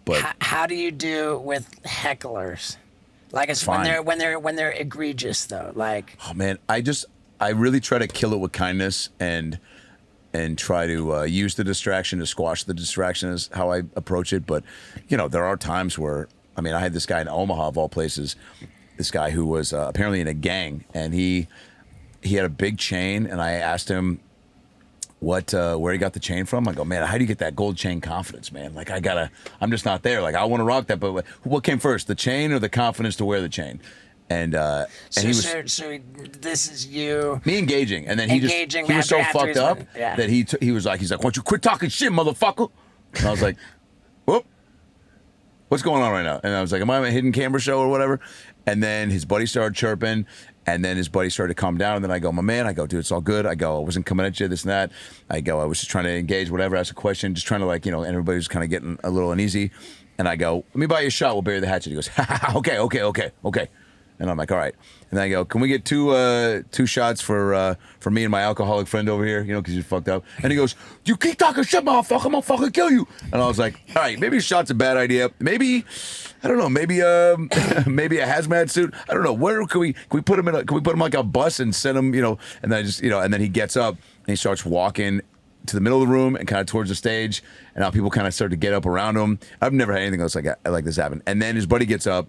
But How do you do with hecklers? Like it's Fine. when they're egregious though. Like oh man, I really try to kill it with kindness and try to use the distraction to squash the distraction is how I approach it. But there are times where I mean, I had this guy in Omaha of all places, this guy who was apparently in a gang, and he had a big chain, and I asked him where he got the chain from. I go, man, how do you get that gold chain confidence, man? Like I'm just not there. Like I want to rock that, but what came first, the chain or the confidence to wear the chain? And and he was so this is you me engaging, and then he engaging was so after fucked he's up been- yeah. that he was like, why don't you quit talking shit, motherfucker? And I was like, whoop. What's going on right now? And I was like, am I on a hidden camera show or whatever? And then his buddy started chirping, and then his buddy started to calm down. And then I go, my man, I go, dude, it's all good. I go, I wasn't coming at you, this and that. I go, I was just trying to engage, whatever, ask a question, just trying to and everybody was kind of getting a little uneasy. And I go, let me buy you a shot, we'll bury the hatchet. He goes, okay. And I'm like, all right. And then I go, can we get two shots for me and my alcoholic friend over here, because he's fucked up. And he goes, you keep talking shit, motherfucker, I'm gonna fucking kill you. And I was like, all right, maybe a shot's a bad idea. Maybe, I don't know, maybe maybe a hazmat suit. I don't know. Where can we put him can we put him like a bus and send him, and then and then he gets up and he starts walking to the middle of the room and kind of towards the stage, and now people kind of start to get up around him. I've never had anything else like this happen. And then his buddy gets up.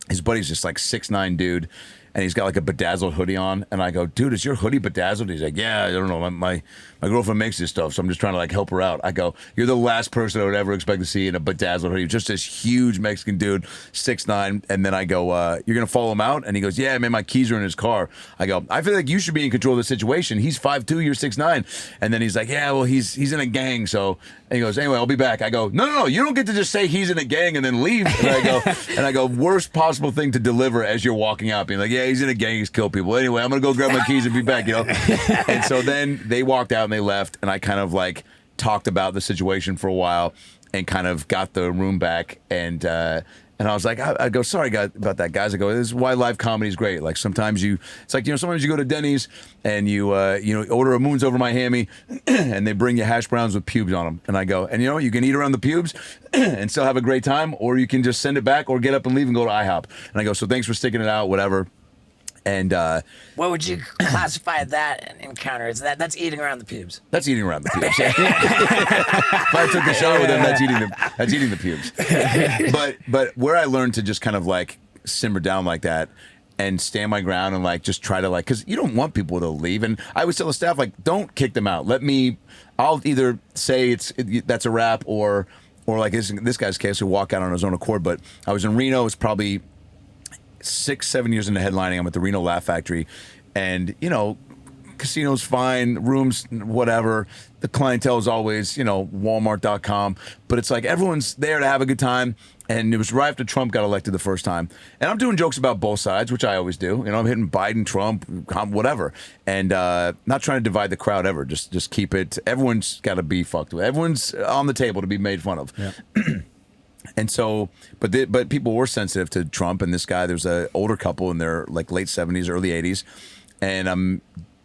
His buddy's just like 6'9" dude, and he's got like a bedazzled hoodie on. And I go, dude, is your hoodie bedazzled? He's like, yeah, I don't know. My girlfriend makes this stuff, so I'm just trying to help her out. I go, you're the last person I would ever expect to see in a bedazzled hoodie. Just this huge Mexican dude, 6'9". And then I go, you're going to follow him out? And he goes, yeah, man, my keys are in his car. I go, I feel like you should be in control of the situation. He's 5'2", you're 6'9". And then he's like, yeah, well, he's in a gang, so... And he goes, anyway, I'll be back. I go, no, you don't get to just say he's in a gang and then leave. And I go, worst possible thing to deliver as you're walking out, being like, yeah, he's in a gang, he's killed people. Anyway, I'm gonna go grab my keys and be back, And so then they walked out and they left, and I kind of talked about the situation for a while and kind of got the room back, and I was like, I go, sorry about that, guys. I go, this is why live comedy is great. Like sometimes sometimes you go to Denny's and you order a Moons Over my hammy and they bring you hash browns with pubes on them. And I go, and you can eat around the pubes and still have a great time, or you can just send it back or get up and leave and go to IHOP. And I go, so thanks for sticking it out, whatever. And what would you classify that encounter as? That's eating around the pubes. That's eating around the pubes. If I took a shower with him, that's eating the pubes. But where I learned to just kind of simmer down like that and stand my ground and just try to because you don't want people to leave. And I always tell the staff don't kick them out. I'll either say that's a wrap or this guy's case, who walk out on his own accord. But I was in Reno. It was probably 6-7 years into headlining. I'm at the Reno Laugh Factory, and casino's fine, rooms whatever, the clientele is always Walmart.com, but it's everyone's there to have a good time. And it was right after Trump got elected the first time, and I'm doing jokes about both sides, which I always do. I'm hitting Biden, Trump, whatever, and not trying to divide the crowd ever. Just keep it. Everyone's got to be fucked with. Everyone's on the table to be made fun of. Yeah. And so, but people were sensitive to Trump and this guy. There's an older couple in their late 70s, early 80s, and I'm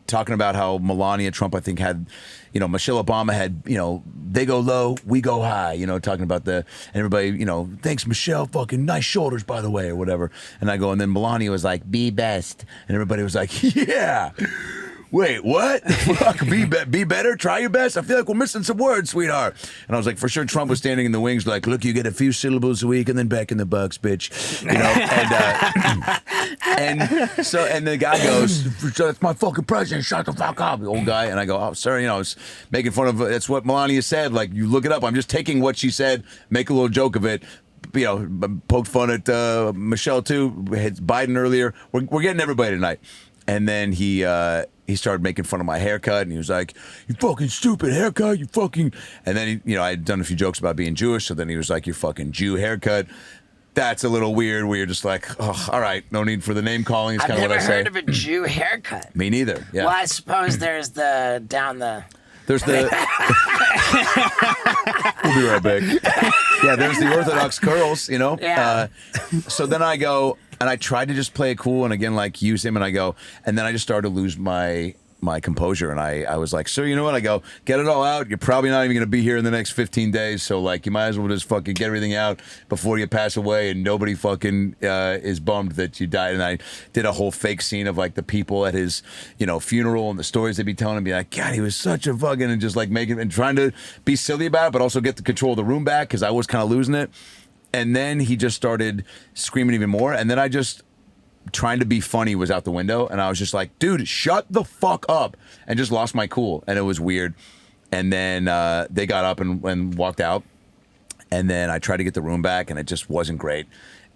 talking about how Melania Trump, I think, had, Michelle Obama had, they go low, we go high, talking about and everybody, thanks Michelle, fucking nice shoulders, by the way, or whatever. And I go, and then Melania was like, be best, and everybody was like, yeah. Wait, what? Fuck, be better? Try your best? I feel like we're missing some words, sweetheart. And I was like, for sure, Trump was standing in the wings look, you get a few syllables a week and then back in the box, bitch. And the guy goes, that's my fucking president, shut the fuck up, the old guy. And I go, oh, sorry, I was making fun of, that's what Melania said. You look it up. I'm just taking what she said, make a little joke of it. Poked fun at Michelle, too. We had Biden earlier. We're getting everybody tonight. And then he started making fun of my haircut, and he was like, you fucking stupid haircut, you fucking... And then, I had done a few jokes about being Jewish, so then he was like, you fucking Jew haircut. That's a little weird, where you're just like, oh, all right, no need for the name calling, is kind of what I say. I've never heard of a Jew haircut. Me neither, yeah. Well, I suppose there's There's the... We'll be right back. Yeah, there's the Orthodox curls, Yeah. So then I go... And I tried to just play it cool and again, use him, and I go, and then I just started to lose my my composure, and I was like, sir, you know what? I go, get it all out. You're probably not even going to be here in the next 15 days, so like you might as well just fucking get everything out before you pass away, and nobody fucking is bummed that you died. And I did a whole fake scene of like the people at his, funeral and the stories they'd be telling, and be like, God, he was such a fucking, and just like making and trying to be silly about it, but also get the control of the room back because I was kind of losing it. And then he just started screaming even more, and then I just trying to be funny was out the window, and I was just like, dude, shut the fuck up, and just lost my cool, and it was weird. And then they got up and walked out, and then I tried to get the room back, and it just wasn't great.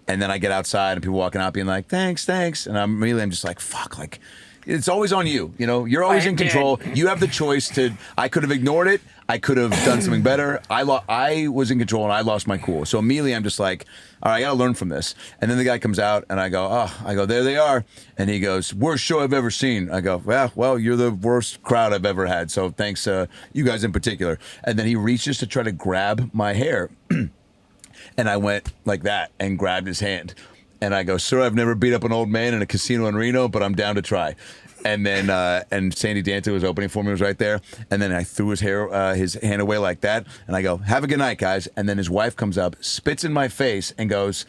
And then I get outside, and people walking out being like, thanks, and I'm just like, fuck, like, it's always on you, you're always in control. You have the choice to, I could have ignored it, I could have done something better. I was in control, and I lost my cool. So immediately I'm just like, all right, I gotta learn from this. And then the guy comes out, and I go, there they are. And he goes, worst show I've ever seen. I go, well, you're the worst crowd I've ever had. So thanks, you guys in particular. And then he reaches to try to grab my hair. And I went like that and grabbed his hand. And I go, sir, I've never beat up an old man in a casino in Reno, but I'm down to try. And then, and Sandy Dante was opening for me, was right there. And then I threw his hand away like that. And I go, have a good night, guys. And then his wife comes up, spits in my face, and goes,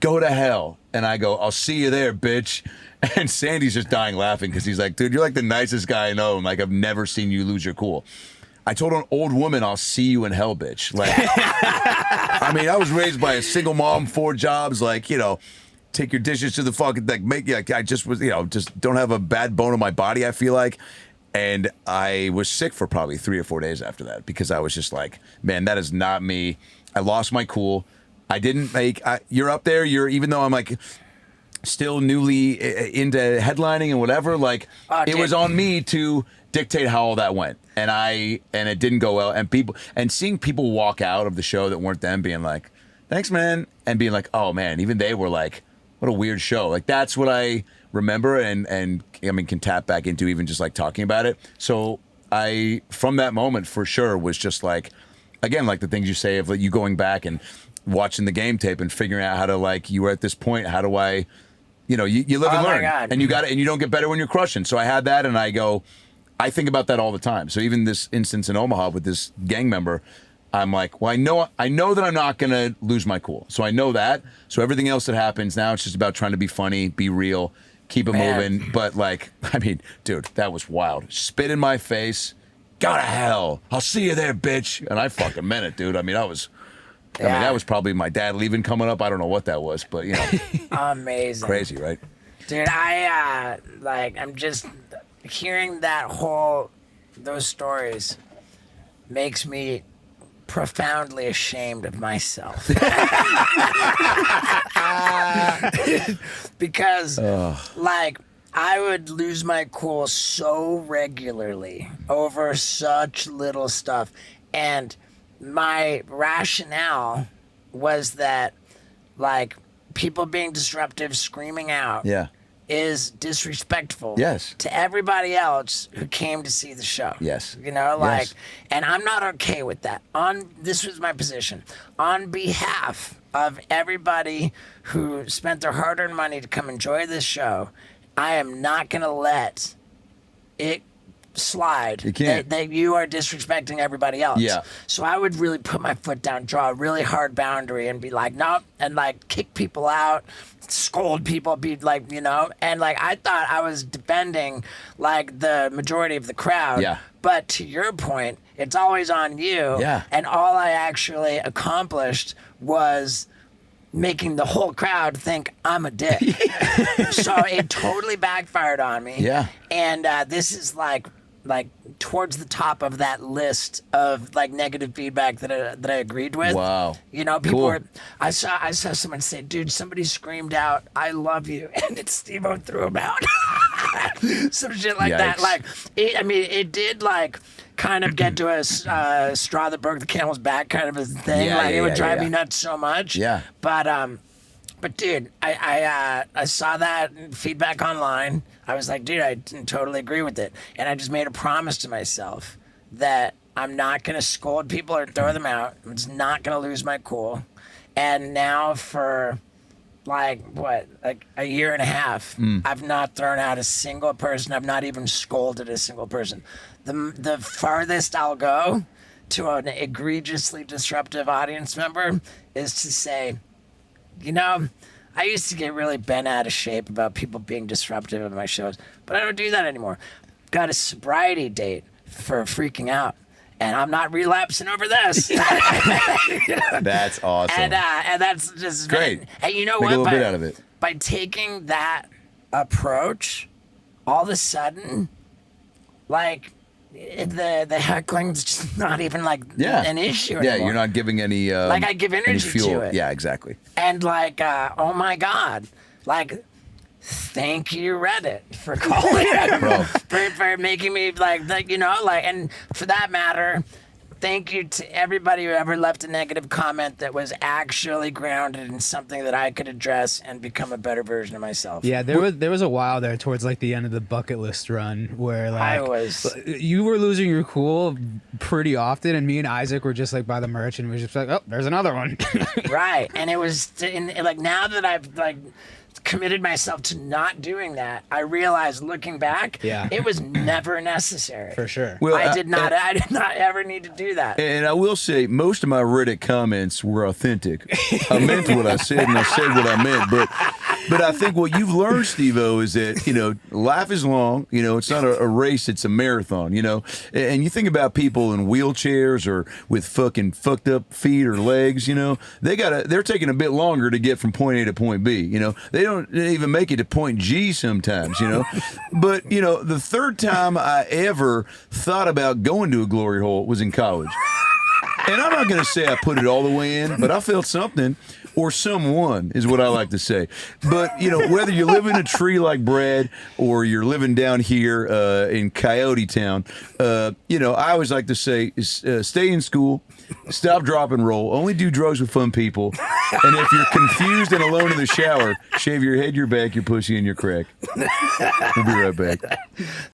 go to hell. And I go, I'll see you there, bitch. And Sandy's just dying laughing because he's like, dude, you're like the nicest guy I know. And like, I've never seen you lose your cool. I told an old woman, I'll see you in hell, bitch. Like, I mean, I was raised by a single mom, 4 jobs, like, take your dishes to the fucking, I just was, just don't have a bad bone in my body, I feel like. And I was sick for probably 3 or 4 days after that because I was just like, man, that is not me. I lost my cool. I didn't you're up there, even though I'm like still newly into headlining and whatever, like it was on me to dictate how all that went. And it didn't go well. And seeing people walk out of the show that weren't them being like, thanks, man. And being like, oh man, even they were like, what a weird show. Like that's what I remember and I mean can tap back into even just like talking about it. So I from that moment for sure was just like, again, like the things you say of like you going back and watching the game tape and figuring out how to like you were at this point, how do I you live and learn. And you got it and you don't get better when you're crushing. So I had that and I think about that all the time. So even this instance in Omaha with this gang member, I'm like, well, I know that I'm not going to lose my cool. So I know that. So everything else that happens now, it's just about trying to be funny, be real, keep it moving. But like, I mean, dude, that was wild. Spit in my face. Go to hell. I'll see you there, bitch. And I fucking meant it, dude. I mean, that was probably my dad leaving coming up. I don't know what that was, but Amazing. Crazy, right? Dude, I'm just hearing those stories makes me profoundly ashamed of myself. Because like I would lose my cool so regularly over such little stuff, and my rationale was that like people being disruptive, screaming out is disrespectful to everybody else who came to see the show. And I'm not okay with that. This was my position. On behalf of everybody who spent their hard-earned money to come enjoy this show, I am not going to let it slide that you are disrespecting everybody else. So I would really put my foot down, draw a really hard boundary and be like, nope, and like kick people out, scold people, be like, and like I thought I was defending like the majority of the crowd. But to your point, it's always on you. And all I actually accomplished was making the whole crowd think I'm a dick. So it totally backfired on me. And this is like towards the top of that list of like negative feedback that I agreed with. Wow. People were. I saw someone say, "Dude, somebody screamed out, 'I love you,' and it's Steve-O threw him out." Some shit like that. Like, it did like kind of get to a straw that broke the camel's back kind of a thing. It would drive me nuts so much. But dude, I saw that feedback online. I was like, dude, I totally agree with it. And I just made a promise to myself that I'm not going to scold people or throw them out. I'm just not going to lose my cool. And now for like a year and a half, I've not thrown out a single person. I've not even scolded a single person. The farthest I'll go to an egregiously disruptive audience member is to say, you know, I used to get really bent out of shape about people being disruptive at my shows, but I don't do that anymore. Got a sobriety date for freaking out, and I'm not relapsing over this. That's awesome. And that's just great. And you know Make what? a little bit out of it. By taking that approach, all of a sudden, like the heckling's just not even like an issue anymore. Yeah, you're not giving any like I give any energy fuel. to it. Yeah, exactly. And like, oh my God, like, thank you Reddit for calling it, for making me like, you know, like, and for that matter, thank you to everybody who ever left a negative comment that was actually grounded in something that I could address and become a better version of myself. Yeah, there was a while there towards like the end of the bucket list run where you were losing your cool pretty often, and me and Isaac were just like by the merch and we were just like, oh, there's another one. Right, and it was like now that I've like committed myself to not doing that, I realized looking back, it was never necessary. For sure. Well, I did not ever need to do that. And I will say, most of my Reddit comments were authentic. I meant what I said, and I said what I meant. But I think what you've learned, Steve-O, is that, you know, life is long. You know, it's not a race, it's a marathon, you know. And you think about people in wheelchairs or with fucking fucked up feet or legs, you know. They're taking a bit longer to get from point A to point B, you know. They don't even make it to point G sometimes, you know. But, you know, the third time I ever thought about going to a glory hole was in college. And I'm not going to say I put it all the way in, but I felt something, or someone is what I like to say. But, you know, whether you live in a tree like Brad or you're living down here in Coyote Town, you know, I always like to say, stay in school, stop, drop, and roll, only do drugs with fun people. And if you're confused and alone in the shower, shave your head, your back, your pussy, and your crack. We'll be right back.